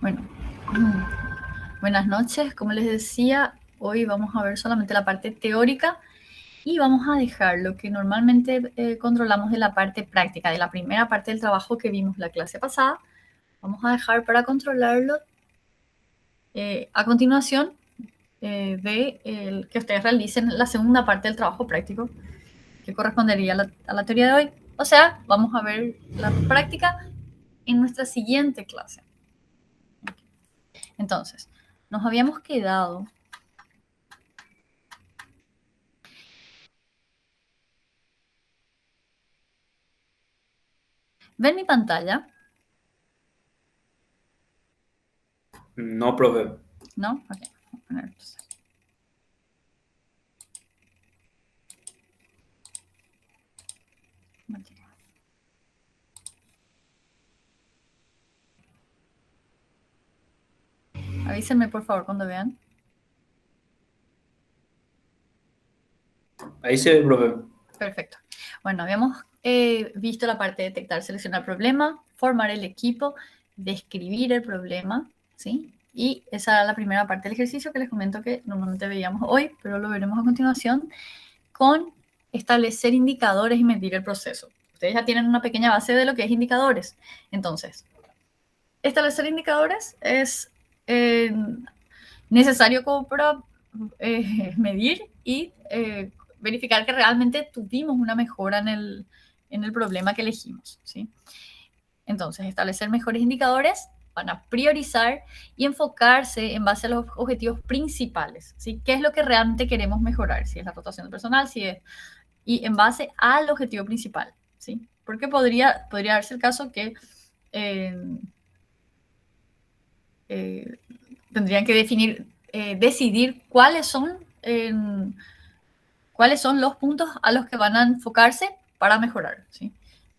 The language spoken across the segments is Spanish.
Bueno, buenas noches. Como les decía, hoy vamos a ver solamente la parte teórica y vamos a dejar lo que normalmente controlamos de la parte práctica, de la primera parte del trabajo que vimos la clase pasada. Vamos a dejar para controlarlo a continuación de que ustedes realicen la segunda parte del trabajo práctico que correspondería a la teoría de hoy. O sea, vamos a ver la práctica en nuestra siguiente clase. Entonces, nos habíamos quedado. ¿Ven mi pantalla? No, profe. ¿No? Ok, voy a poner entonces. Avísenme por favor cuando vean. Ahí se ve, profe. Perfecto. Bueno, habíamos visto la parte de detectar, seleccionar problema, formar el equipo, describir el problema, ¿sí? Y esa era la primera parte del ejercicio que les comento que normalmente veíamos hoy, pero lo veremos a continuación con establecer indicadores y medir el proceso. Ustedes ya tienen una pequeña base de lo que es indicadores. Entonces, establecer indicadores es necesario como para medir y verificar que realmente tuvimos una mejora en el problema que elegimos, ¿sí? Entonces, establecer mejores indicadores van a priorizar y enfocarse en base a los objetivos principales, ¿sí? ¿Qué es lo que realmente queremos mejorar? Si es la rotación de personal, si es... Y en base al objetivo principal, ¿sí? Porque podría darse el caso que eh, eh, tendrían que decidir cuáles son los puntos a los que van a enfocarse para mejorar, ¿sí?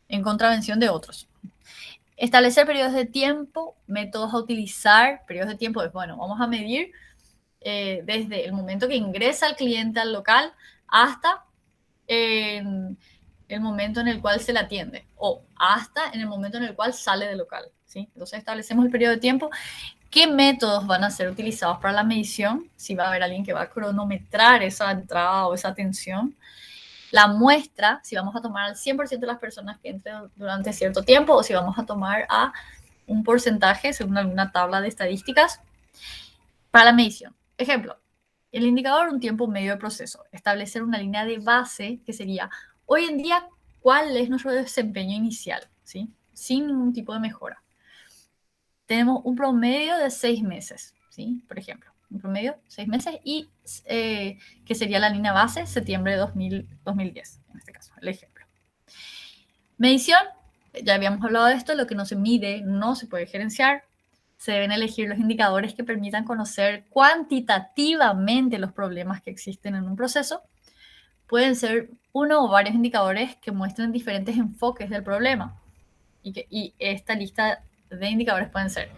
En contravención de otros. Establecer periodos de tiempo, métodos a utilizar, periodos de tiempo es, bueno, vamos a medir desde el momento que ingresa el cliente al local hasta el momento en el cual se le atiende o hasta en el momento en el cual sale del local, ¿sí? Entonces establecemos el periodo de tiempo. ¿Qué métodos van a ser utilizados para la medición? Si va a haber alguien que va a cronometrar esa entrada o esa atención. La muestra, si vamos a tomar al 100% de las personas que entren durante cierto tiempo o si vamos a tomar a un porcentaje según alguna tabla de estadísticas para la medición. Ejemplo, el indicador un tiempo medio de proceso. Establecer una línea de base que sería, hoy en día, ¿cuál es nuestro desempeño inicial? ¿Sí? Sin ningún tipo de mejora. Tenemos un promedio de 6 meses, ¿sí? Por ejemplo, un promedio 6 meses y que sería la línea base septiembre de 2010, en este caso, el ejemplo. Medición, ya habíamos hablado de esto, lo que no se mide no se puede gerenciar. Se deben elegir los indicadores que permitan conocer cuantitativamente los problemas que existen en un proceso. Pueden ser uno o varios indicadores que muestren diferentes enfoques del problema. Y esta lista de indicadores pueden ser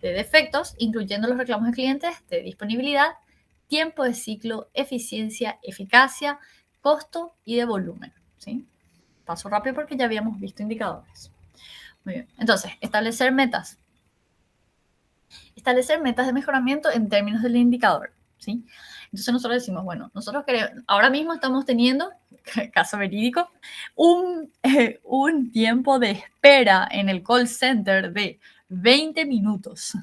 de defectos, incluyendo los reclamos de clientes, de disponibilidad, tiempo de ciclo, eficiencia, eficacia, costo y de volumen, ¿sí? Paso rápido porque ya habíamos visto indicadores. Muy bien. Entonces, establecer metas. Establecer metas de mejoramiento en términos del indicador, ¿sí? Entonces nosotros decimos, bueno, nosotros queremos, ahora mismo estamos teniendo, caso verídico, un tiempo de espera en el call center de 20 minutos.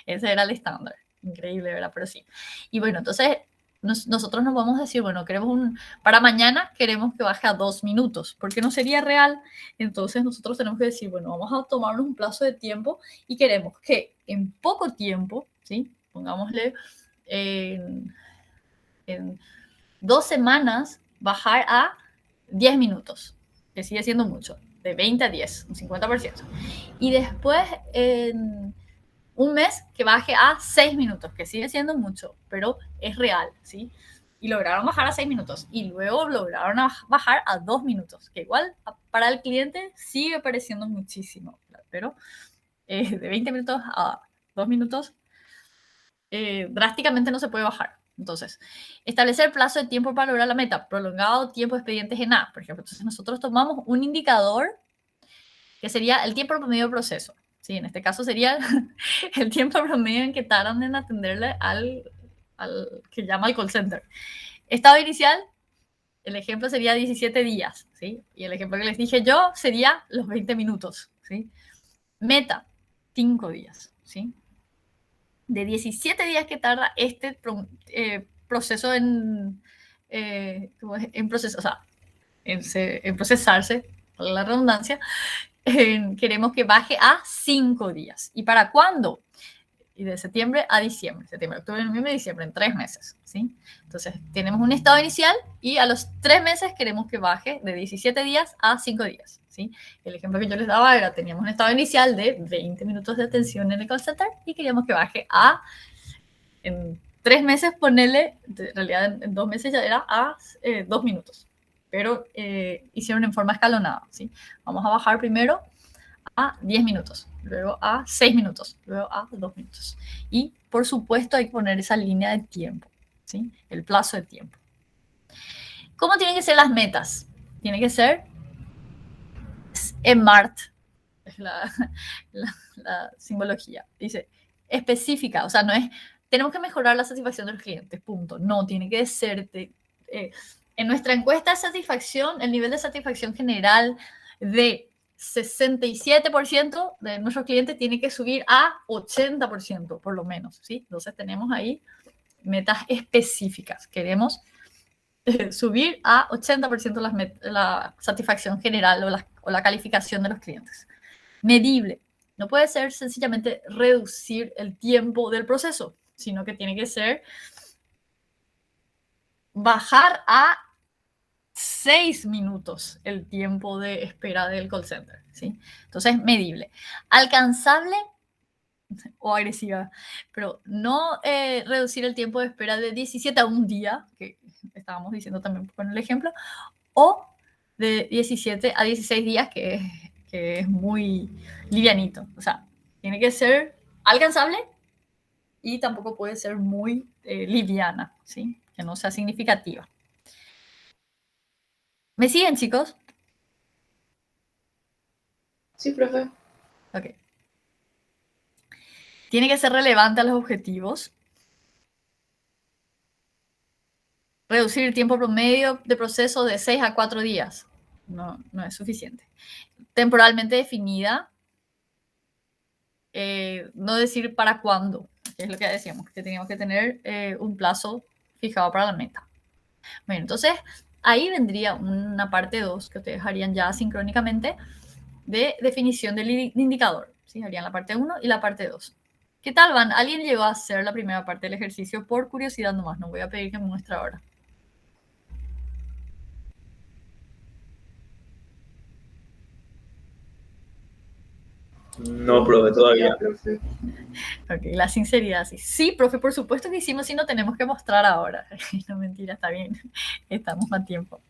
Ese era el estándar. Increíble, ¿verdad? Pero sí. Y bueno, entonces nosotros nos vamos a decir, bueno, para mañana queremos que baje a 2 minutos, porque no sería real. Entonces nosotros tenemos que decir, bueno, vamos a tomarnos un plazo de tiempo y queremos que en poco tiempo, ¿sí? Pongámosle en 2 semanas, bajar a 10 minutos, que sigue siendo mucho, de 20 a 10, un 50%. Y después en un mes que baje a 6 minutos, que sigue siendo mucho, pero es real, ¿sí? Y lograron bajar a 6 minutos y luego lograron bajar a 2 minutos, que igual para el cliente sigue pareciendo muchísimo, pero de 20 minutos a 2 minutos drásticamente no se puede bajar. Entonces, establecer plazo de tiempo para lograr la meta, prolongado tiempo de expedientes en A, por ejemplo. Entonces, nosotros tomamos un indicador que sería el tiempo promedio de proceso. ¿sí? En este caso sería el tiempo promedio en que tardan en atenderle al que llama al call center. Estado inicial, el ejemplo sería 17 días, ¿sí? Y el ejemplo que les dije yo sería los 20 minutos, ¿sí? Meta, 5 días, ¿sí? De 17 días que tarda este proceso en proceso, o sea, en procesarse, por la redundancia, queremos que baje a 5 días. ¿Y para cuándo? Y de septiembre a diciembre, octubre, noviembre, diciembre, en 3 meses, ¿sí? Entonces, tenemos un estado inicial y a los 3 meses queremos que baje de 17 días a 5 días, ¿sí? El ejemplo que yo les daba era, teníamos un estado inicial de 20 minutos de atención en el call center y queríamos que baje a, en 3 meses, ponerle, en realidad en 2 meses ya era a 2 minutos, pero hicieron en forma escalonada, ¿sí? Vamos a bajar primero a 10 minutos, luego a 6 minutos, luego a 2 minutos. Y, por supuesto, hay que poner esa línea de tiempo, ¿sí? El plazo de tiempo. ¿Cómo tienen que ser las metas? Tiene que ser SMART, es la simbología. Dice, específica, o sea, no es, tenemos que mejorar la satisfacción de los clientes, punto. No, tiene que ser, en nuestra encuesta de satisfacción, el nivel de satisfacción general de 67% de nuestros clientes tiene que subir a 80%, por lo menos, ¿sí? Entonces tenemos ahí metas específicas. Queremos subir a 80% la satisfacción general o la calificación de los clientes. Medible. No puede ser sencillamente reducir el tiempo del proceso, sino que tiene que ser bajar a 6 minutos el tiempo de espera del call center, ¿sí? Entonces, medible. Alcanzable o agresiva, pero no reducir el tiempo de espera de 17 a un día, que estábamos diciendo también con el ejemplo, o de 17 a 16 días, que es muy livianito. O sea, tiene que ser alcanzable y tampoco puede ser muy liviana, ¿sí? Que no sea significativa. ¿Me siguen, chicos? Sí, profe. Ok. Tiene que ser relevante a los objetivos. Reducir el tiempo promedio de proceso de 6 a 4 días. No es suficiente. Temporalmente definida. No decir para cuándo, que es lo que decíamos, que teníamos que tener un plazo fijado para la meta. Bueno, entonces ahí vendría una parte 2 que ustedes harían ya sincrónicamente de definición del indicador. ¿Sí? Harían la parte 1 y la parte 2. ¿Qué tal van? ¿Alguien llegó a hacer la primera parte del ejercicio? Por curiosidad nomás, no voy a pedir que me muestre ahora. No, profe, todavía. Ok, la sinceridad, sí. Sí, profe, por supuesto que hicimos y no tenemos que mostrar ahora. No, mentira, está bien. Estamos a tiempo.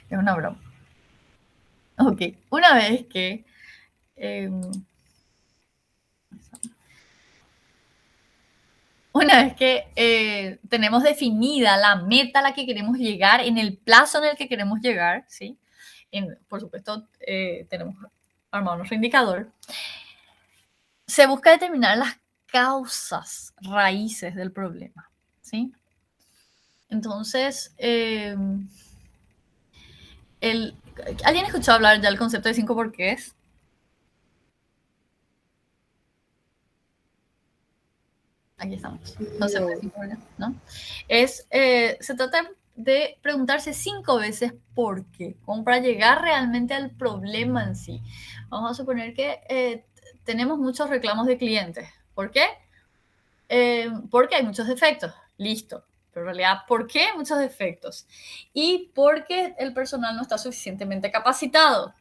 Es una broma. Ok, una vez que tenemos definida la meta a la que queremos llegar, en el plazo en el que queremos llegar, ¿sí? Por supuesto, tenemos armado nuestro indicador. Se busca determinar las causas raíces del problema, ¿sí? Entonces, ¿alguien escuchó hablar ya del concepto de 5 porqués? Aquí estamos. ¿No? Se trata de preguntarse 5 veces por qué, como para llegar realmente al problema en sí. Vamos a suponer que tenemos muchos reclamos de clientes. ¿Por qué? Porque hay muchos defectos. Listo. Pero en realidad, ¿por qué muchos defectos? Y porque el personal no está suficientemente capacitado.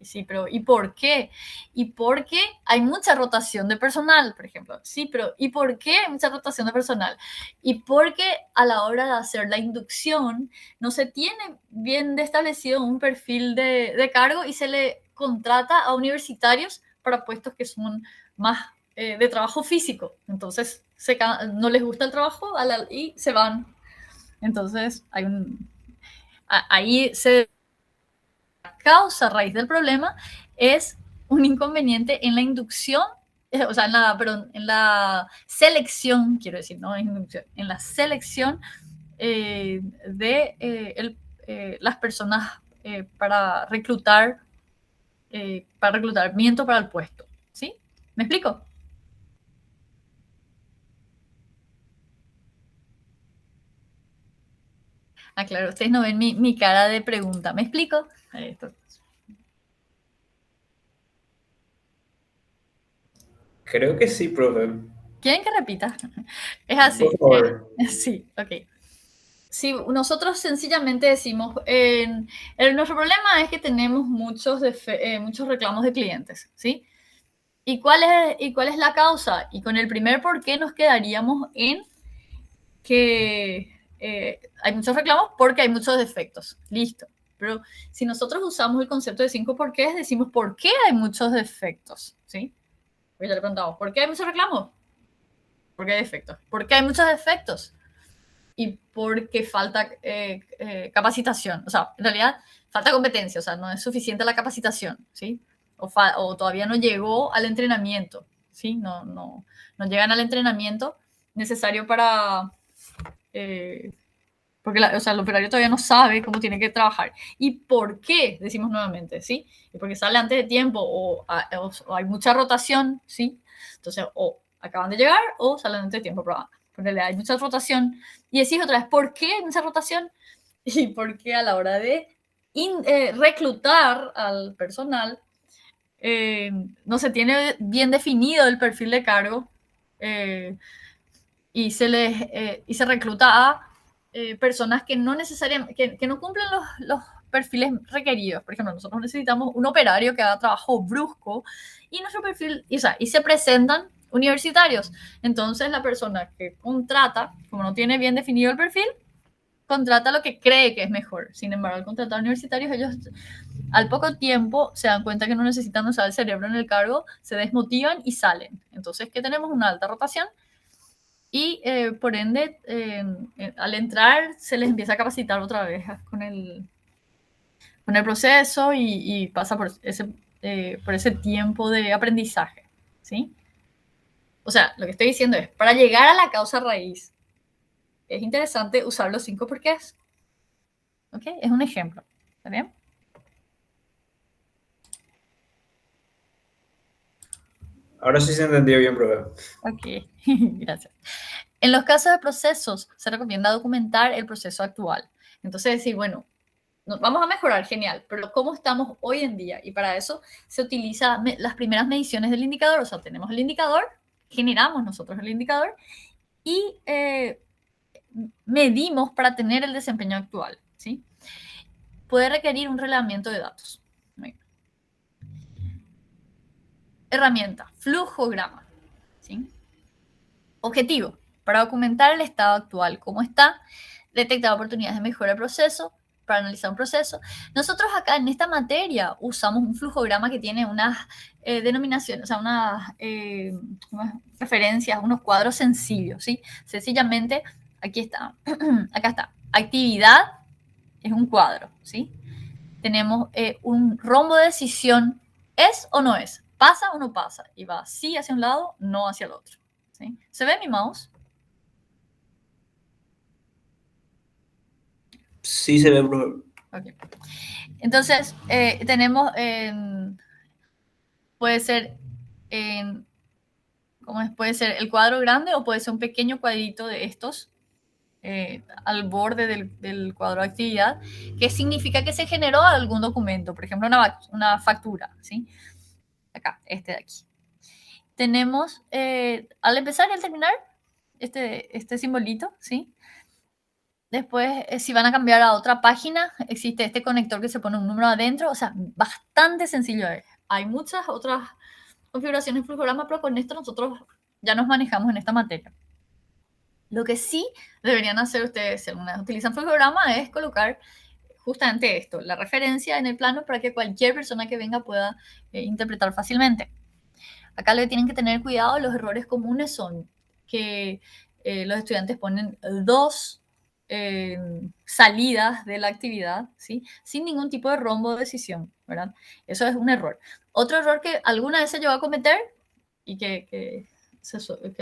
Sí, pero ¿y por qué? ¿Y por qué hay mucha rotación de personal, por ejemplo? Sí, pero ¿y por qué hay mucha rotación de personal? Y porque a la hora de hacer la inducción no se tiene bien establecido un perfil de cargo y se le contrata a universitarios para puestos que son más de trabajo físico. Entonces no les gusta el trabajo y se van. Entonces ahí se causa raíz del problema es un inconveniente en la inducción, o sea, en la selección, quiero decir, no en inducción, en la selección de las personas para reclutamiento para el puesto. ¿Sí? ¿Me explico? Ah, claro, ustedes no ven mi cara de pregunta. ¿Me explico? Esto. Creo que sí, profe. ¿Quieren que repita? Es Por así. favor. Sí, ok. Si nosotros sencillamente decimos, nuestro problema es que tenemos muchos reclamos de clientes, ¿sí? ¿Y cuál es la causa? Y con el primer por qué nos quedaríamos en que hay muchos reclamos porque hay muchos defectos. Listo. Pero si nosotros usamos el concepto de 5 porqués, decimos por qué hay muchos defectos, ¿sí? Pues ya le preguntamos, ¿por qué hay muchos reclamos? Porque hay defectos. ¿Por qué hay muchos defectos? Y porque falta capacitación. O sea, en realidad falta competencia, o sea, no es suficiente la capacitación, ¿sí? O todavía no llegó al entrenamiento, ¿sí? No llegan al entrenamiento necesario para... porque o sea, el operario todavía no sabe cómo tiene que trabajar. ¿Y por qué? Decimos nuevamente, ¿sí? Y porque sale antes de tiempo o hay mucha rotación, ¿sí? Entonces, o acaban de llegar o salen antes de tiempo, pero hay mucha rotación. Y decís otra vez, ¿por qué hay mucha rotación? Y porque a la hora de reclutar al personal, no se tiene bien definido el perfil de cargo eh, y se recluta a personas que no necesariamente, que no cumplen los perfiles requeridos. Por ejemplo, nosotros necesitamos un operario que haga trabajo brusco y nuestro perfil, y se presentan universitarios. Entonces la persona que contrata, como no tiene bien definido el perfil, contrata lo que cree que es mejor. Sin embargo, al contratar universitarios, ellos al poco tiempo se dan cuenta que no necesitan usar el cerebro en el cargo, se desmotivan y salen. Entonces, ¿qué tenemos? Una alta rotación y por ende, al entrar se les empieza a capacitar otra vez con el proceso y pasa por ese tiempo de aprendizaje, ¿sí? O sea, lo que estoy diciendo es, para llegar a la causa raíz, es interesante usar los 5 porqués. ¿Ok? Es un ejemplo. ¿Está bien? Ahora sí se entendió bien, profe. Ok, gracias. En los casos de procesos, se recomienda documentar el proceso actual. Entonces, decir, bueno, vamos a mejorar, genial, pero ¿cómo estamos hoy en día? Y para eso se utiliza las primeras mediciones del indicador, o sea, tenemos el indicador, generamos nosotros el indicador y medimos para tener el desempeño actual, ¿sí? Puede requerir un relevamiento de datos. Herramienta, flujograma, ¿sí? Objetivo, para documentar el estado actual, cómo está, detectar oportunidades de mejora del proceso, para analizar un proceso. Nosotros acá en esta materia usamos un flujograma que tiene unas denominaciones, o sea, unas referencias, unos cuadros sencillos, ¿sí? Sencillamente, aquí está, acá está. Actividad es un cuadro, ¿sí? Tenemos un rombo de decisión, ¿es o no es? ¿Pasa o no pasa? Y va sí hacia un lado, no hacia el otro. ¿Sí? ¿Se ve mi mouse? Sí se ve, profe. Okay. Entonces, tenemos, puede ser, ¿cómo es? Puede ser el cuadro grande o puede ser un pequeño cuadrito de estos al borde del cuadro de actividad, que significa que se generó algún documento, por ejemplo, una factura, ¿sí? Acá, este de aquí. Tenemos, al empezar y al terminar, este simbolito, ¿sí? Después, si van a cambiar a otra página, existe este conector que se pone un número adentro, o sea, bastante sencillo. Hay muchas otras configuraciones en Flujograma, pero con esto nosotros ya nos manejamos en esta materia. Lo que sí deberían hacer ustedes, si alguna vez utilizan Flujograma, es colocar justamente esto, la referencia en el plano para que cualquier persona que venga pueda interpretar fácilmente. Acá lo que tienen que tener cuidado, los errores comunes son que los estudiantes ponen dos salidas de la actividad, ¿sí? Sin ningún tipo de rombo de decisión, ¿verdad? Eso es un error. Otro error que alguna vez se llegó a cometer y que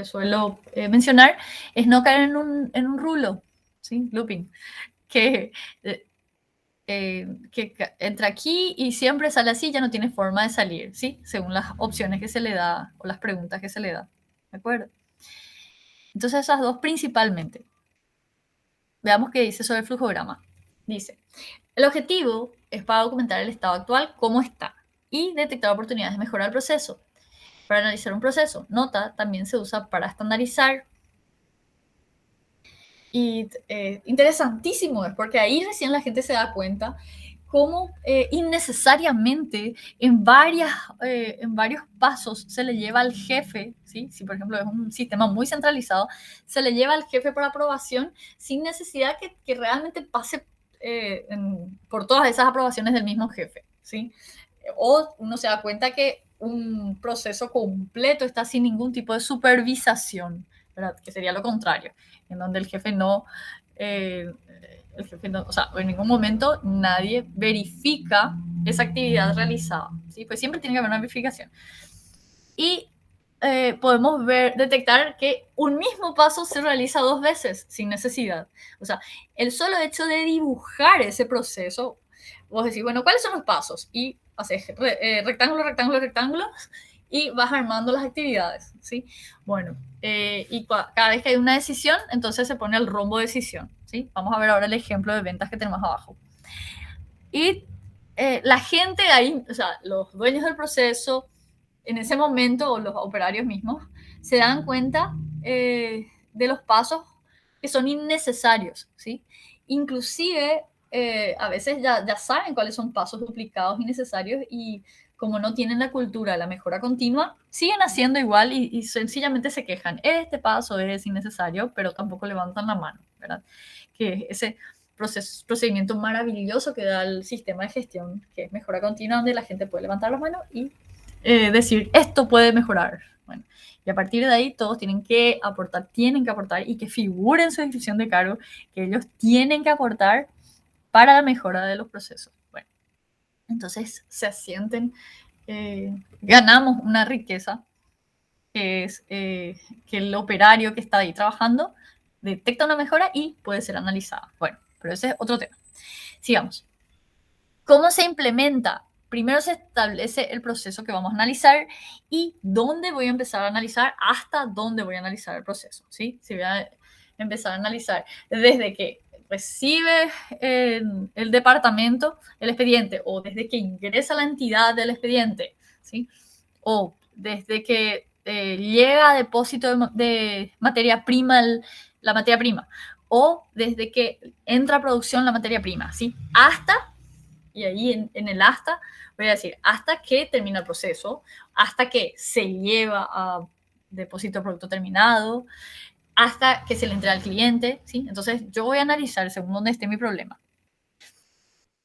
suelo mencionar es no caer en un rulo, ¿sí? Looping, que entra aquí y siempre sale así, ya no tiene forma de salir, ¿sí? Según las opciones que se le da o las preguntas que se le da, ¿de acuerdo? Entonces esas dos principalmente. Veamos qué dice sobre el flujograma. Dice, el objetivo es para documentar el estado actual, cómo está, y detectar oportunidades de mejorar el proceso. Para analizar un proceso, nota también se usa para estandarizar. Y interesantísimo es porque ahí recién la gente se da cuenta cómo innecesariamente en varios pasos se le lleva al jefe, ¿sí? Si por ejemplo es un sistema muy centralizado, se le lleva al jefe por aprobación sin necesidad que realmente pase por todas esas aprobaciones del mismo jefe, ¿sí? O uno se da cuenta que un proceso completo está sin ningún tipo de supervisación, ¿verdad? Que sería lo contrario, en donde eh, el jefe no, o sea, en ningún momento nadie verifica esa actividad realizada, ¿sí? Pues siempre tiene que haber una verificación. Y podemos detectar que un mismo paso se realiza dos veces sin necesidad. O sea, el solo hecho de dibujar ese proceso, vos decís, bueno, ¿cuáles son los pasos? Y haces rectángulo, rectángulo, rectángulo y vas armando las actividades, ¿sí? Bueno, y cada vez que hay una decisión, entonces se pone el rombo de decisión, ¿sí? Vamos a ver ahora el ejemplo de ventas que tenemos abajo. Y la gente ahí, o sea, los dueños del proceso, en ese momento, o los operarios mismos, se dan cuenta de los pasos que son innecesarios, ¿sí? Inclusive, a veces ya saben cuáles son pasos duplicados innecesarios y como no tienen la cultura de la mejora continua, siguen haciendo igual y sencillamente se quejan. Este paso es innecesario, pero tampoco levantan la mano, ¿verdad? Que ese procedimiento maravilloso que da el sistema de gestión, que es mejora continua, donde la gente puede levantar la mano y decir, esto puede mejorar. Bueno, y a partir de ahí todos tienen que aportar y que figure en su descripción de cargo que ellos tienen que aportar para la mejora de los procesos. Bueno, entonces se asienten, ganamos una riqueza que es que el operario que está ahí trabajando detecta una mejora y puede ser analizada. Bueno, pero ese es otro tema. Sigamos. ¿Cómo se implementa? Primero se establece el proceso que vamos a analizar y dónde voy a empezar a analizar, hasta dónde voy a analizar el proceso, ¿sí? Si voy a empezar a analizar desde que recibe el departamento el expediente o desde que ingresa la entidad del expediente, ¿sí? O desde que llega a depósito de materia prima, la materia prima, o desde que entra a producción la materia prima, ¿sí? Hasta, y ahí en el hasta, voy a decir, hasta que termina el proceso, hasta que se lleva a depósito de producto terminado, hasta que se le entrega al cliente, ¿sí? Entonces yo voy a analizar según dónde esté mi problema.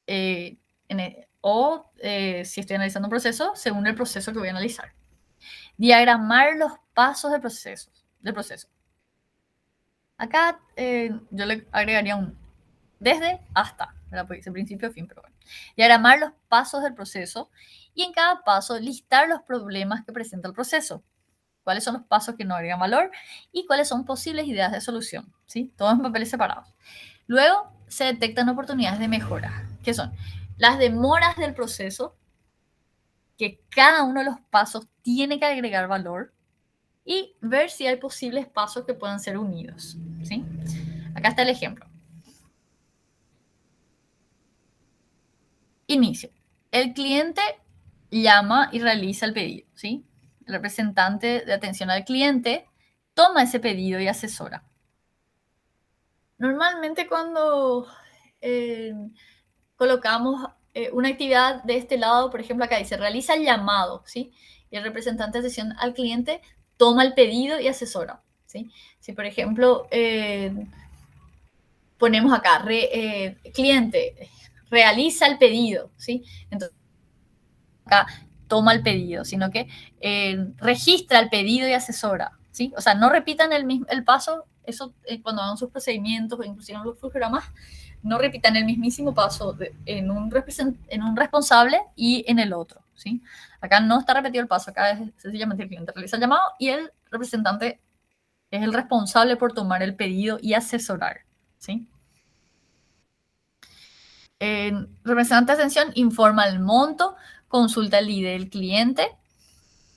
Si estoy analizando un proceso, según el proceso que voy a analizar. Diagramar los pasos del proceso. Acá yo le agregaría un desde hasta, ¿verdad? Porque dice principio a fin, pero bueno. Diagramar los pasos del proceso y en cada paso listar los problemas que presenta el proceso. Cuáles son los pasos que no agregan valor y cuáles son posibles ideas de solución, ¿sí? Todos en papeles separados. Luego se detectan oportunidades de mejora, que son las demoras del proceso, que cada uno de los pasos tiene que agregar valor, y ver si hay posibles pasos que puedan ser unidos, ¿sí? Acá está el ejemplo. Inicio. El cliente llama y realiza el pedido, ¿sí? El representante de atención al cliente toma ese pedido y asesora. Normalmente cuando colocamos una actividad de este lado, por ejemplo acá dice, realiza el llamado, ¿sí? Y el representante de atención al cliente toma el pedido y asesora, ¿sí? Si por ejemplo ponemos acá, cliente realiza el pedido, ¿sí? Entonces acá toma el pedido, sino que registra el pedido y asesora, ¿sí? O sea, no repitan el paso, eso cuando hagan sus procedimientos o inclusive en los programas, no repitan el mismísimo paso en un responsable y en el otro, ¿sí? Acá no está repetido el paso, acá es sencillamente el cliente realiza el llamado y el representante es el responsable por tomar el pedido y asesorar, ¿sí? Representante de atención informa el monto, consulta el ID del cliente,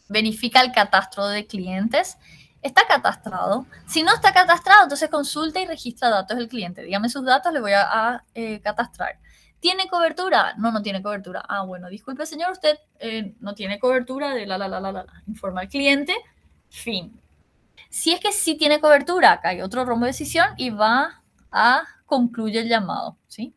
verifica el catastro de clientes. ¿Está catastrado? Si no está catastrado, entonces consulta y registra datos del cliente. Dígame sus datos, le voy a catastrar. ¿Tiene cobertura? No, no tiene cobertura. Ah, bueno, disculpe señor, usted no tiene cobertura de informa al cliente, fin. Si es que sí tiene cobertura, acá hay otro rombo de decisión y va a concluir el llamado, ¿sí?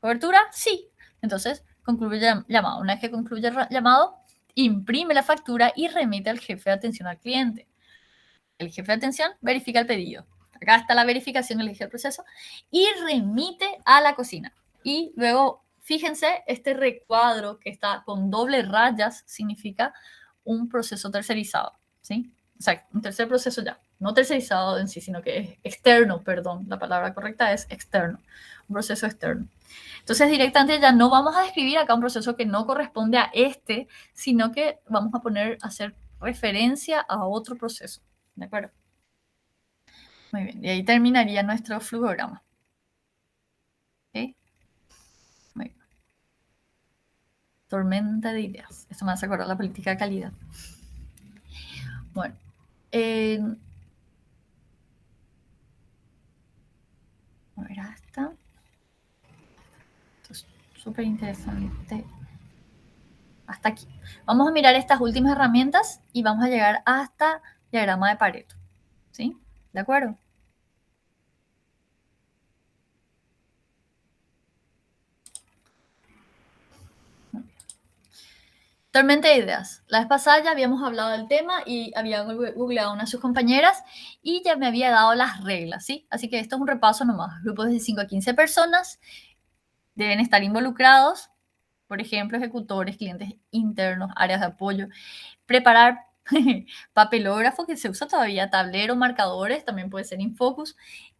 ¿Cobertura? Sí. Entonces, concluye el llamado. Una vez que concluye el llamado, imprime la factura y remite al jefe de atención al cliente. El jefe de atención verifica el pedido. Acá está la verificación, elige el proceso y remite a la cocina. Y luego, fíjense, este recuadro que está con doble rayas significa un proceso tercerizado, ¿sí? O sea, un tercer proceso ya, no tercerizado en sí, sino que es externo, perdón, la palabra correcta es externo, un proceso externo. Entonces, directamente ya no vamos a describir acá un proceso que no corresponde a este, sino que vamos a hacer referencia a otro proceso. ¿De acuerdo? Muy bien, y ahí terminaría nuestro flujograma. ¿Ok? Muy bien. Tormenta de ideas. Esto me hace acordar la política de calidad. Bueno. A ver, hasta. Esto es súper interesante. Hasta aquí. Vamos a mirar estas últimas herramientas y vamos a llegar hasta diagrama de Pareto. ¿Sí? ¿De acuerdo? Tormenta de ideas. La vez pasada ya habíamos hablado del tema y había googleado a una de sus compañeras y ya me había dado las reglas, ¿sí? Así que esto es un repaso nomás. Grupos de 5 a 15 personas deben estar involucrados, por ejemplo, ejecutores, clientes internos, áreas de apoyo. Preparar papelógrafo, que se usa todavía, tablero, marcadores, también puede ser Infocus,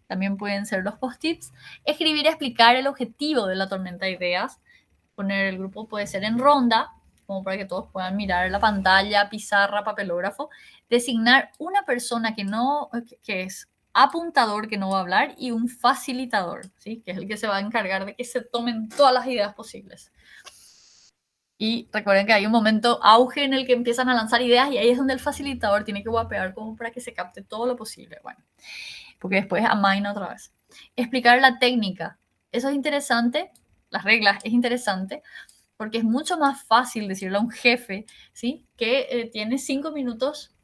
también pueden ser los post-its. Escribir y explicar el objetivo de la tormenta de ideas. Poner el grupo puede ser en ronda, como para que todos puedan mirar la pantalla, pizarra, papelógrafo. Designar una persona que es apuntador, que no va a hablar, y un facilitador, ¿sí? Que es el que se va a encargar de que se tomen todas las ideas posibles. Y recuerden que hay un momento auge en el que empiezan a lanzar ideas y ahí es donde el facilitador tiene que guapear como para que se capte todo lo posible. Bueno, porque después amaina otra vez. Explicar la técnica. Eso es interesante. Las reglas es interesante porque es mucho más fácil decirle a un jefe, ¿sí? Que tiene 5 minutos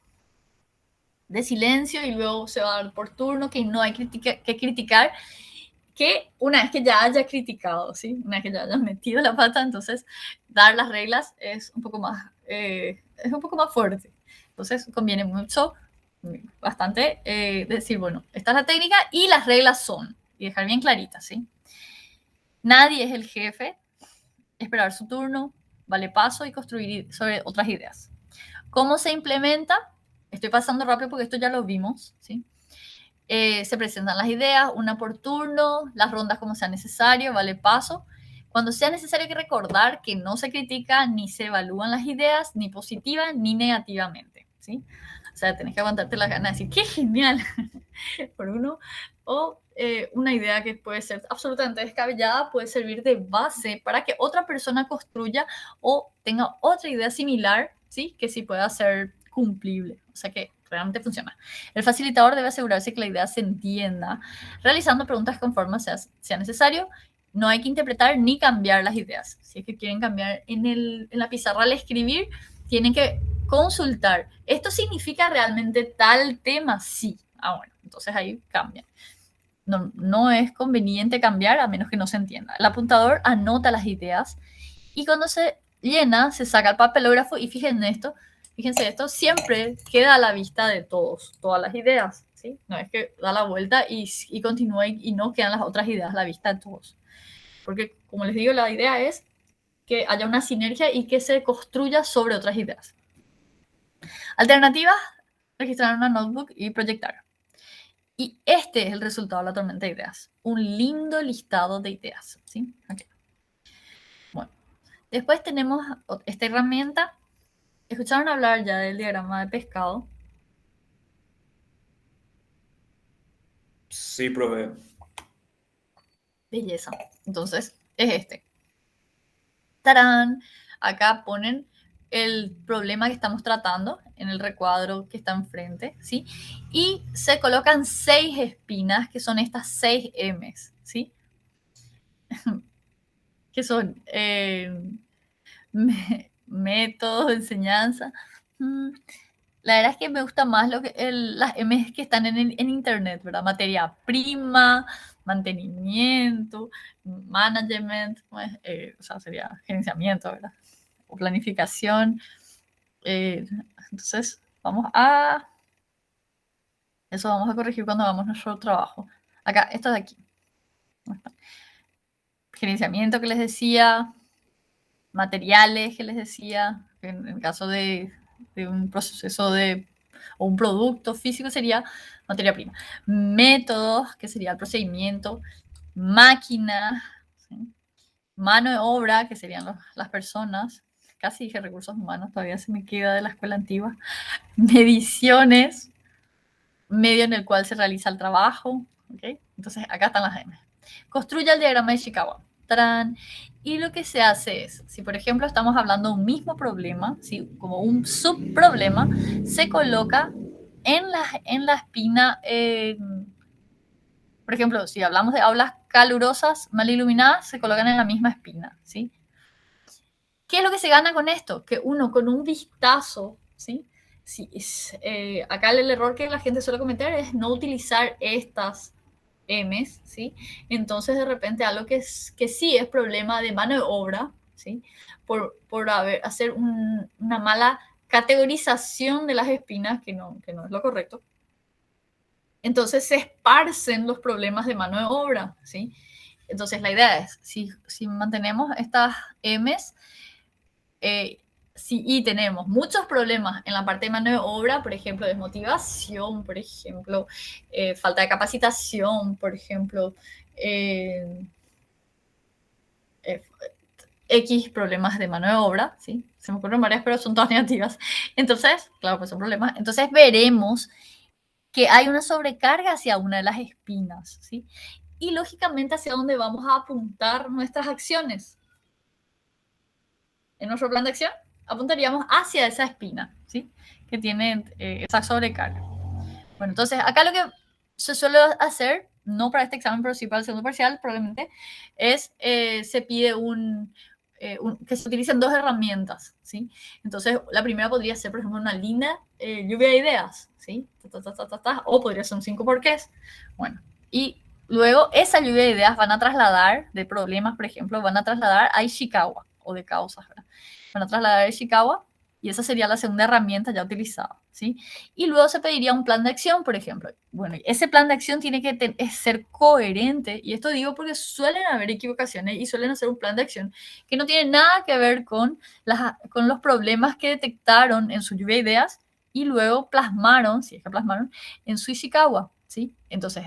de silencio y luego se va a dar por turno, que no hay que criticar, que una vez que ya haya criticado, ¿sí? Una vez que ya haya metido la pata, entonces dar las reglas es un poco más fuerte. Entonces conviene mucho, bastante, decir, bueno, esta es la técnica y las reglas son, y dejar bien claritas, ¿sí? Nadie es el jefe, esperar su turno, vale paso y construir sobre otras ideas. ¿Cómo se implementa? Estoy pasando rápido porque esto ya lo vimos, ¿sí? Se presentan las ideas, una por turno, las rondas como sea necesario, vale paso. Cuando sea necesario hay que recordar que no se critica ni se evalúan las ideas, ni positiva ni negativamente, ¿sí? O sea, tenés que aguantarte las ganas de decir, ¡qué genial! por uno. O una idea que puede ser absolutamente descabellada puede servir de base para que otra persona construya o tenga otra idea similar, ¿sí? Que sí pueda ser cumplible. O sea, que realmente funciona. El facilitador debe asegurarse que la idea se entienda, realizando preguntas conforme sea necesario. No hay que interpretar ni cambiar las ideas. Si es que quieren cambiar en la pizarra al escribir, tienen que consultar. ¿Esto significa realmente tal tema? Sí. Ah, bueno, entonces ahí cambian. No es conveniente cambiar a menos que no se entienda. El apuntador anota las ideas y cuando se llena, se saca el papelógrafo y fíjense esto, siempre queda a la vista de todas las ideas, ¿sí? No es que da la vuelta y continúa y no quedan las otras ideas a la vista de todos. Porque, como les digo, la idea es que haya una sinergia y que se construya sobre otras ideas. Alternativas, registrar una notebook y proyectar. Y este es el resultado de la tormenta de ideas. Un lindo listado de ideas, ¿sí? Okay. Bueno, después tenemos esta herramienta. ¿Escucharon hablar ya del diagrama de pescado? Sí, profe. Belleza. Entonces, es este. ¡Tarán! Acá ponen el problema que estamos tratando en el recuadro que está enfrente, ¿sí? Y se colocan 6 espinas, que son estas 6 M's, ¿sí? Que son métodos, enseñanza. La verdad es que me gusta más las M's que están en internet, ¿verdad? Materia prima, mantenimiento, management, o sea, sería gerenciamiento, ¿verdad? O planificación. Entonces, eso vamos a corregir cuando hagamos nuestro trabajo. Acá, esto de aquí. Gerenciamiento que les decía, materiales que les decía, en el caso de un proceso o un producto físico sería materia prima. Métodos, que sería el procedimiento, máquina, ¿sí? Mano de obra, que serían las personas, casi dije recursos humanos, todavía se me queda de la escuela antigua, mediciones, medio en el cual se realiza el trabajo, ¿okay? Entonces acá están las M. Construye el diagrama de Chicago. ¡Tarán! Y lo que se hace es, si por ejemplo estamos hablando de un mismo problema, ¿sí? Como un subproblema, se coloca en la espina, por ejemplo, si hablamos de aulas calurosas, mal iluminadas, se colocan en la misma espina, ¿sí? ¿Qué es lo que se gana con esto? Que uno con un vistazo, ¿sí? Sí, acá el error que la gente suele cometer es no utilizar estas M's, ¿sí? Entonces de repente algo que sí es problema de mano de obra, ¿sí? Por hacer una mala categorización de las espinas, que no es lo correcto. Entonces se esparcen los problemas de mano de obra, ¿sí? Entonces la idea es, si mantenemos estas M's, y tenemos muchos problemas en la parte de mano de obra, por ejemplo, desmotivación, por ejemplo, falta de capacitación, por ejemplo, X problemas de mano de obra, ¿sí? Se me ocurren varias, pero son todas negativas. Entonces, claro, pues son problemas. Entonces veremos que hay una sobrecarga hacia una de las espinas, ¿sí? Y lógicamente hacia dónde vamos a apuntar nuestras acciones. En nuestro plan de acción apuntaríamos hacia esa espina, ¿sí? Que tiene esa sobrecarga. Bueno, entonces acá lo que se suele hacer, no para este examen, pero sí para el segundo parcial, probablemente, es se pide que se utilicen 2 herramientas, ¿sí? Entonces, la primera podría ser, por ejemplo, una linda lluvia de ideas, ¿sí? O podría ser un 5 porqués. Bueno, y luego esa lluvia de ideas van a trasladar, de problemas, por ejemplo, van a trasladar a Ishikawa, o de causas, ¿verdad? Van a trasladar a Ishikawa, y esa sería la segunda herramienta ya utilizada, ¿sí? Y luego se pediría un plan de acción, por ejemplo. Bueno, ese plan de acción tiene que ser coherente, y esto digo porque suelen haber equivocaciones y suelen hacer un plan de acción que no tiene nada que ver con los problemas que detectaron en su lluvia de ideas y luego plasmaron, si es que plasmaron, en su Ishikawa, ¿sí? Entonces,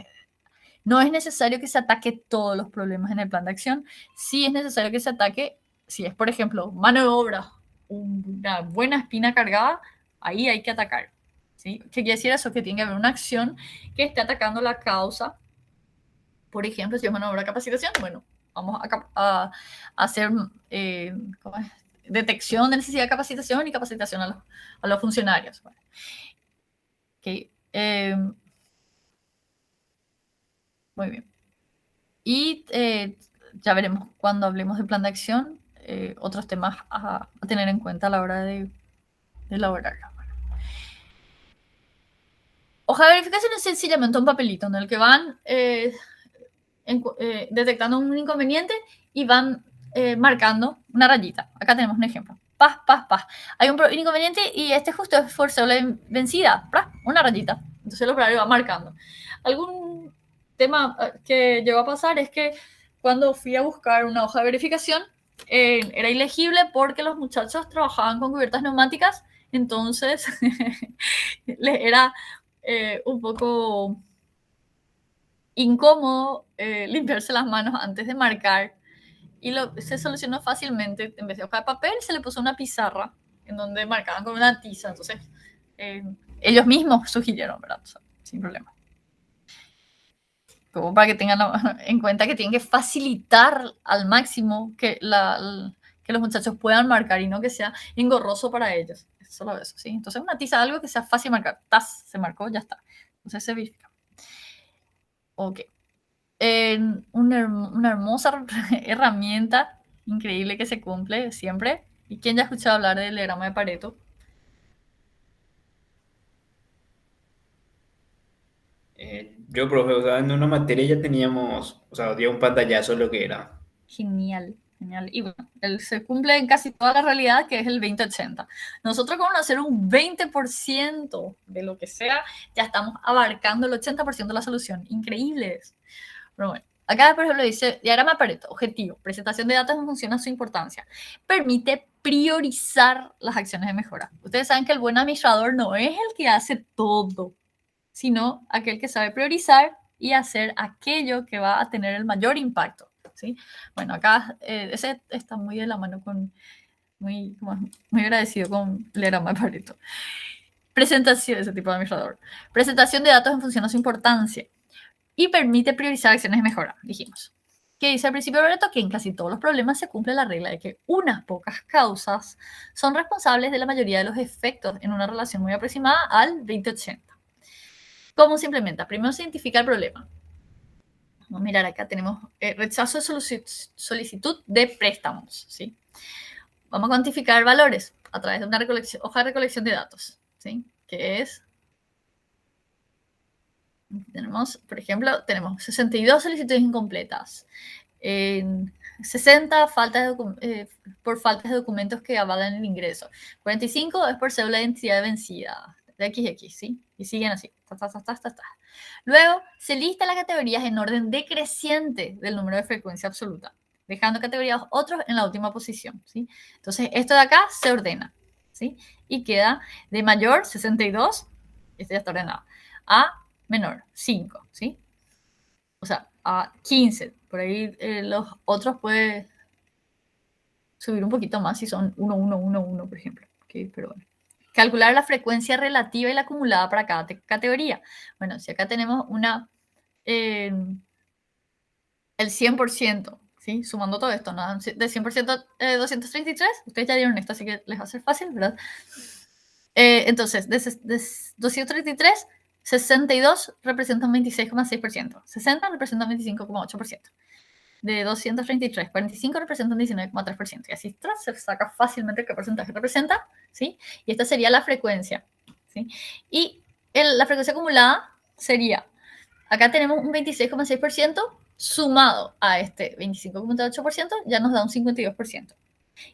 no es necesario que se ataque todos los problemas en el plan de acción, sí es necesario que se ataque, si es, por ejemplo, mano de obra, una buena espina cargada, ahí hay que atacar, ¿sí? ¿Qué quiere decir eso? Que tiene que haber una acción que esté atacando la causa. Por ejemplo, si es mano de obra capacitación, bueno, vamos a hacer detección de necesidad de capacitación y capacitación a los funcionarios. Bueno. Okay. Muy bien. Y ya veremos cuando hablemos de plan de acción, otros temas a tener en cuenta a la hora de elaborarla. Hoja de verificación es sencillamente un papelito en el que van detectando un inconveniente y van marcando una rayita. Acá tenemos un ejemplo. Paz, paz, paz. Hay un inconveniente y este justo es forzable vencida. ¡Plah! Una rayita. Entonces el operario va marcando. Algún tema que llegó a pasar es que cuando fui a buscar una hoja de verificación, era ilegible porque los muchachos trabajaban con cubiertas neumáticas, entonces les era un poco incómodo limpiarse las manos antes de marcar y se solucionó fácilmente. En vez de hoja de papel, se le puso una pizarra en donde marcaban con una tiza. Entonces, ellos mismos sugirieron, ¿verdad? O sea, sin problema. Como para que tengan en cuenta que tienen que facilitar al máximo que los muchachos puedan marcar y no que sea engorroso para ellos. Es solo eso, ¿sí? Entonces, una tiza, algo que sea fácil marcar. ¡Tas! Se marcó, ya está. Entonces, se verifica. Ok. Una hermosa herramienta increíble que se cumple siempre. ¿Y quién ya ha escuchado hablar del diagrama de Pareto? Yo, profe, o sea, en una materia ya teníamos, o sea, dio un pantallazo lo que era. Genial, genial. Y bueno, él se cumple en casi toda la realidad, que es el 20-80. Nosotros con hacer un 20% de lo que sea, ya estamos abarcando el 80% de la solución. Increíbles. Pero bueno, acá por ejemplo dice, diagrama de Pareto, objetivo, presentación de datos en función a su importancia. Permite priorizar las acciones de mejora. Ustedes saben que el buen administrador no es el que hace todo, sino aquel que sabe priorizar y hacer aquello que va a tener el mayor impacto. ¿Sí? Bueno, acá ese está muy de la mano con, muy agradecido con el diagrama de Pareto. Presentación, ese tipo de administrador. Presentación de datos en función a su importancia y permite priorizar acciones de mejora, dijimos. ¿Qué dice al principio de Pareto? Que en casi todos los problemas se cumple la regla de que unas pocas causas son responsables de la mayoría de los efectos en una relación muy aproximada al 20-80. ¿Cómo se implementa? Primero se identifica el problema. Vamos a mirar acá, tenemos rechazo de solicitud de préstamos, ¿sí? Vamos a cuantificar valores a través de una hoja de recolección de datos, ¿sí? Que es, tenemos, por ejemplo, tenemos 62 solicitudes incompletas, 60 por faltas de documentos que avalan el ingreso, 45 es por cédula de identidad vencida, de XX, ¿sí? Y siguen así. Luego, se lista las categorías en orden decreciente del número de frecuencia absoluta, dejando categorías otros en la última posición, ¿sí? Entonces, esto de acá se ordena, ¿sí? Y queda de mayor 62, este ya está ordenado, a menor 5, ¿sí? O sea, a 15. Por ahí los otros puede subir un poquito más si son 1, 1, 1, 1, por ejemplo. Okay, pero bueno. Calcular la frecuencia relativa y la acumulada para cada categoría. Bueno, si acá tenemos el 100%, ¿sí? Sumando todo esto, ¿no? De 100% 233, ustedes ya dieron esto, así que les va a ser fácil, ¿verdad? Entonces, de 233, 62 representan 26,6%, 60 representan 25,8%. De 233, 45 representan 19,3%. Y así se saca fácilmente qué porcentaje representa, ¿sí? Y esta sería la frecuencia, ¿sí? Y la frecuencia acumulada sería, acá tenemos un 26,6% sumado a este 25,8%, ya nos da un 52%.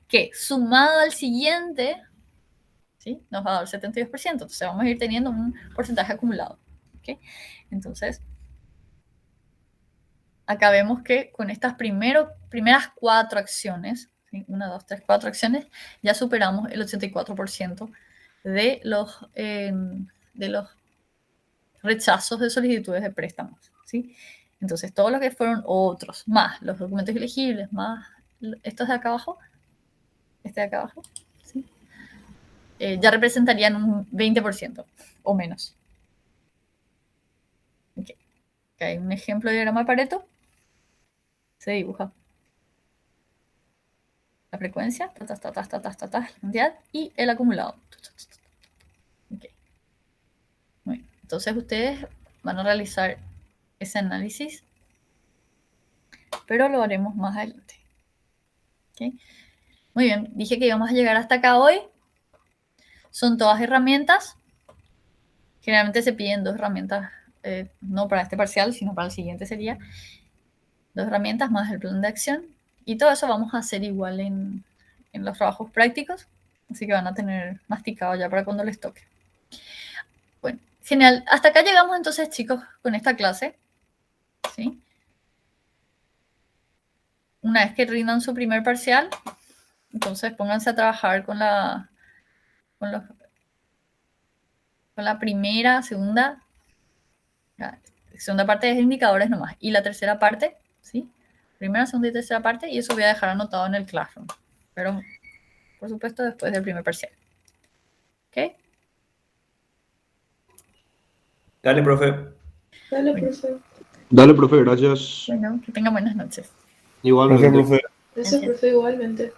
Que sumado al siguiente, ¿sí? Nos va a dar el 72%. Entonces vamos a ir teniendo un porcentaje acumulado, ¿ok? Entonces, acá vemos que con estas primeras 4 acciones, ¿sí? 1, 2, 3, 4 acciones, ya superamos el 84% de los rechazos de solicitudes de préstamos, ¿sí? Entonces, todos los que fueron otros, más los documentos elegibles, más estos de acá abajo, este de acá abajo, ¿sí? Ya representarían un 20% o menos. Okay. Acá hay un ejemplo de diagrama de Pareto. Se dibuja la frecuencia, la cantidad y el acumulado. Okay. Muy bien. Entonces ustedes van a realizar ese análisis, pero lo haremos más adelante. Okay. Muy bien, dije que íbamos a llegar hasta acá hoy. Son todas herramientas. Generalmente se piden 2 herramientas, no para este parcial, sino para el siguiente sería 2 herramientas más el plan de acción. Y todo eso vamos a hacer igual en los trabajos prácticos. Así que van a tener masticado ya para cuando les toque. Bueno, genial. Hasta acá llegamos entonces, chicos, con esta clase. ¿Sí? Una vez que rindan su primer parcial, entonces pónganse a trabajar con la primera, segunda. segunda parte es indicadores nomás. Y la tercera parte, ¿sí? Primera, segunda y tercera parte, y eso voy a dejar anotado en el Classroom. Pero, por supuesto, después del primer parcial. ¿Ok? Dale, profe. Dale, Bueno. profe. Dale, profe, gracias. Bueno, que tengan buenas noches. Igualmente. Gracias, profe. Gracias, profe, igualmente.